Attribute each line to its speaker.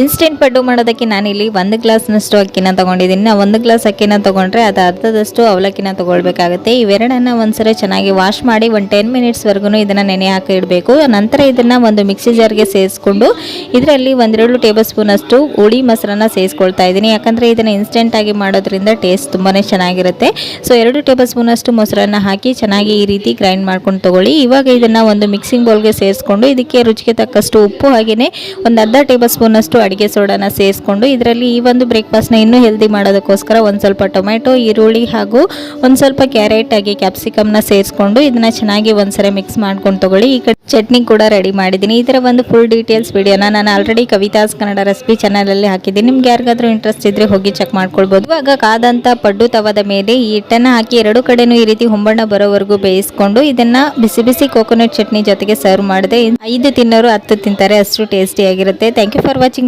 Speaker 1: Instant ಪಡ್ಡು ಮಾಡೋದಕ್ಕೆ ನಾನಿಲ್ಲಿ 1 ಗ್ಲಾಸ್ನಷ್ಟು ಅಕ್ಕಿನ ತೊಗೊಂಡಿದ್ದೀನಿ. ನಾವು 1 ಗ್ಲಾಸ್ ಅಕ್ಕಿನ ತೊಗೊಂಡ್ರೆ ಅದು ಅರ್ಧದಷ್ಟು ಅವಲಕ್ಕಿನ ತೊಗೊಳ್ಬೇಕಾಗುತ್ತೆ. ಇವೆರಡನ್ನ ಒಂದ್ಸರಿ ಚೆನ್ನಾಗಿ ವಾಶ್ ಮಾಡಿ 10 ಮಿನಿಟ್ಸ್ವರೆಗೂ ಇದನ್ನು ನೆನೆ ಹಾಕಿ ಇಡಬೇಕು. ನಂತರ ಇದನ್ನು ಒಂದು ಮಿಕ್ಸಿ ಜಾರ್ಗೆ ಸೇರಿಸ್ಕೊಂಡು ಇದರಲ್ಲಿ 1-2 ಟೇಬಲ್ ಸ್ಪೂನಷ್ಟು ಹುಳಿ ಮೊಸರನ್ನ ಸೇರಿಸ್ಕೊಳ್ತಾ ಇದ್ದೀನಿ. ಯಾಕಂದರೆ ಇದನ್ನು ಇನ್ಸ್ಟೆಂಟಾಗಿ ಮಾಡೋದ್ರಿಂದ ಟೇಸ್ಟ್ ತುಂಬಾ ಚೆನ್ನಾಗಿರುತ್ತೆ. ಸೊ 2 ಟೇಬಲ್ ಸ್ಪೂನಷ್ಟು ಮೊಸರನ್ನ ಹಾಕಿ ಚೆನ್ನಾಗಿ ಈ ರೀತಿ ಗ್ರೈಂಡ್ ಮಾಡ್ಕೊಂಡು ತೊಗೊಳ್ಳಿ. ಇವಾಗ ಇದನ್ನು ಒಂದು ಮಿಕ್ಸಿಂಗ್ ಬೌಲ್ಗೆ ಸೇರಿಸ್ಕೊಂಡು ಇದಕ್ಕೆ ರುಚಿಗೆ ತಕ್ಕಷ್ಟು ಉಪ್ಪು ಹಾಗೆಯೇ ಒಂದು ಅರ್ಧ ಟೇಬಲ್ ಸ್ಪೂನಷ್ಟು ಅಡಿಗೆ ಸೋಡಾನ ಸೇರಿಸ್ಕೊಂಡು ಇದರಲ್ಲಿ ಈ ಒಂದು ಬ್ರೇಕ್ಫಾಸ್ಟ್ನ ಇನ್ನೂ ಹೆಲ್ದಿ ಮಾಡೋದಕ್ಕೋಸ್ಕರ ಒಂದು ಸ್ವಲ್ಪ ಟೊಮೆಟೊ, ಈರುಳ್ಳಿ ಹಾಗೂ ಒಂದು ಸ್ವಲ್ಪ ಕ್ಯಾರೆಟ್ ಹಾಗೆ ಕ್ಯಾಪ್ಸಿಕಮ್ನ ಸೇರಿಸ್ಕೊಂಡು ಇದನ್ನ ಚೆನ್ನಾಗಿ ಒಂದ್ಸರಿ ಮಿಕ್ಸ್ ಮಾಡ್ಕೊಂಡು ತಗೊಳ್ಳಿ. ಈ ಕಡೆ ಚಟ್ನಿ ಕೂಡ ರೆಡಿ ಮಾಡಿದ್ದೀನಿ. ಇದರ ಒಂದು ಫುಲ್ ಡೀಟೇಲ್ಸ್ ವಿಡಿಯೋನ ನಾನು ಆಲ್ರೆಡಿ ಕವಿತಾಸ್ ಕನ್ನಡ ರೆಸಿಪಿ ಚಾನಲಲ್ಲಿ ಹಾಕಿದ್ದೀನಿ. ನಿಮ್ಗೆ ಯಾರಿಗಾದ್ರೂ ಇಂಟ್ರೆಸ್ಟ್ ಇದ್ರೆ ಹೋಗಿ ಚೆಕ್ ಮಾಡ್ಕೊಳ್ಬೋದು. ಇವಾಗ ಕಾದಂತ ಪಡ್ಡು ತವದ ಮೇಲೆ ಈ ಹಿಟ್ಟನ್ನು ಹಾಕಿ 2 ಕಡೆನೂ ಈ ರೀತಿ ಹೊಂಬಣ್ಣ ಬರೋವರೆಗೂ ಬೇಯಿಸ್ಕೊಂಡು ಇದನ್ನ ಬಿಸಿ ಬಿಸಿ ಕೋಕೋನಟ್ ಚಟ್ನಿ ಜೊತೆಗೆ ಸರ್ವ್ ಮಾಡಿದೆ. 5 ತಿನ್ನೋರು 10 ತಿಂತಾರೆ, ಅಷ್ಟು ಟೇಸ್ಟಿ ಆಗಿರುತ್ತೆ. Thank you for watching.